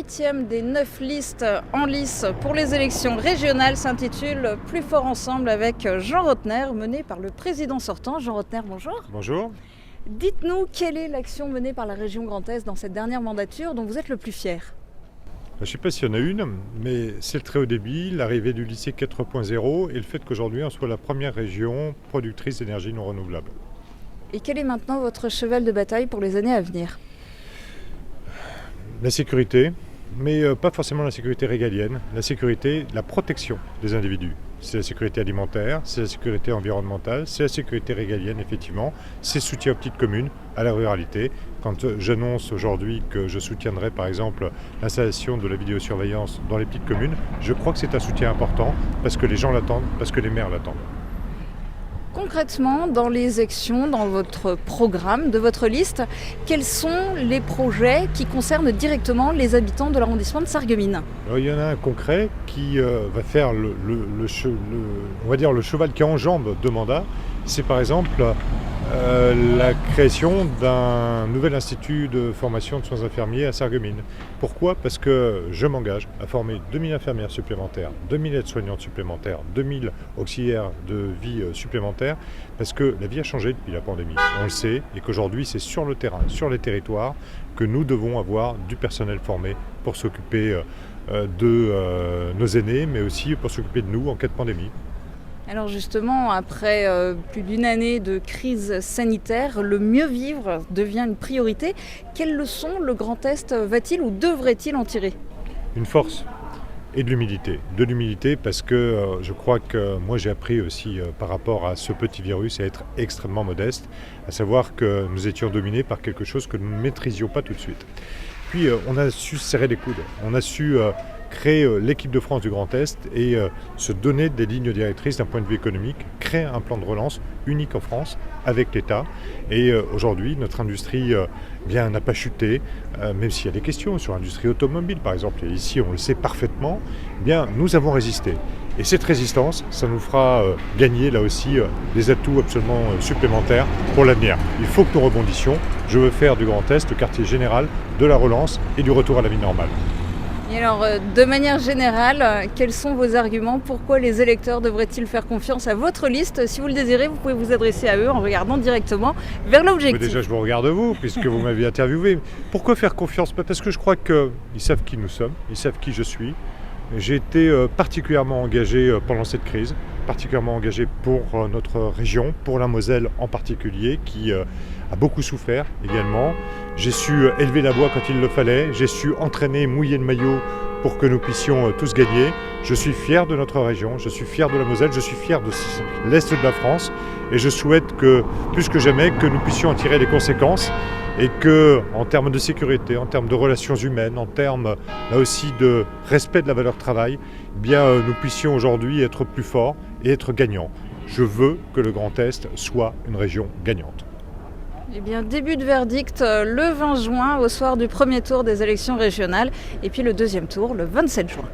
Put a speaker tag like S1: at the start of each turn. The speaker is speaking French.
S1: 8e des 9 listes en lice pour les élections régionales s'intitule « Plus fort ensemble » avec Jean Rottner, mené par le président sortant. Jean Rottner, bonjour.
S2: Bonjour.
S1: Dites-nous, quelle est l'action menée par la région Grand Est dans cette dernière mandature dont vous êtes le plus fier?
S2: Je ne sais pas s'il y en a une, mais c'est le très haut débit, l'arrivée du lycée 4.0 et le fait qu'aujourd'hui on soit la première région productrice d'énergie non renouvelable.
S1: Et quel est maintenant votre cheval de bataille pour les années à venir?
S2: La sécurité, mais pas forcément la sécurité régalienne, la sécurité, la protection des individus. C'est la sécurité alimentaire, c'est la sécurité environnementale, c'est la sécurité régalienne effectivement, c'est le soutien aux petites communes, à la ruralité. Quand j'annonce aujourd'hui que je soutiendrai par exemple l'installation de la vidéosurveillance dans les petites communes, je crois que c'est un soutien important parce que les gens l'attendent, parce que les maires l'attendent.
S1: Concrètement, dans les actions, dans votre programme, de votre liste, quels sont les projets qui concernent directement les habitants de l'arrondissement de Sarreguemines?
S2: Alors, il y en a un concret qui va faire le cheval qui enjambe deux mandats. C'est par exemple la création d'un nouvel institut de formation de soins infirmiers à Sarreguemines. Pourquoi ? Parce que je m'engage à former 2000 infirmières supplémentaires, 2000 aides-soignantes supplémentaires, 2000 auxiliaires de vie supplémentaires, parce que la vie a changé depuis la pandémie, on le sait, et qu'aujourd'hui c'est sur le terrain, sur les territoires, que nous devons avoir du personnel formé pour s'occuper de nos aînés, mais aussi pour s'occuper de nous en cas de pandémie.
S1: Alors justement, après plus d'une année de crise sanitaire, le mieux vivre devient une priorité. Quelles leçons le Grand Est va-t-il ou devrait-il en tirer?
S2: Une force et de l'humilité. De l'humilité parce que je crois que moi j'ai appris aussi par rapport à ce petit virus à être extrêmement modeste, à savoir que nous étions dominés par quelque chose que nous ne maîtrisions pas tout de suite. Puis on a su serrer les coudes, on a su créer l'équipe de France du Grand Est et se donner des lignes directrices d'un point de vue économique, créer un plan de relance unique en France avec l'État. Et aujourd'hui, notre industrie n'a pas chuté, même s'il y a des questions sur l'industrie automobile, par exemple. Et ici, on le sait parfaitement, nous avons résisté. Et cette résistance, ça nous fera gagner là aussi des atouts absolument supplémentaires pour l'avenir. Il faut que nous rebondissions. Je veux faire du Grand Est le quartier général de la relance et du retour à la vie normale.
S1: Et alors, de manière générale, quels sont vos arguments? Pourquoi les électeurs devraient-ils faire confiance à votre liste? Si vous le désirez, vous pouvez vous adresser à eux en regardant directement vers l'objectif.
S2: Mais déjà, je vous regarde vous, puisque vous m'avez interviewé. Pourquoi faire confiance? Parce que je crois qu'ils savent qui nous sommes, ils savent qui je suis. J'ai été particulièrement engagé pendant cette crise, particulièrement engagé pour notre région, pour la Moselle en particulier, qui a beaucoup souffert également. J'ai su élever la voix quand il le fallait, j'ai su entraîner, mouiller le maillot pour que nous puissions tous gagner. Je suis fier de notre région, je suis fier de la Moselle, je suis fier de l'Est de la France et je souhaite que, plus que jamais, que nous puissions en tirer les conséquences et que, en termes de sécurité, en termes de relations humaines, en termes là aussi de respect de la valeur travail, nous puissions aujourd'hui être plus forts et être gagnants. Je veux que le Grand Est soit une région gagnante.
S1: Eh bien, début de verdict le 20 juin, au soir du premier tour des élections régionales, et puis le deuxième tour le 27 juin.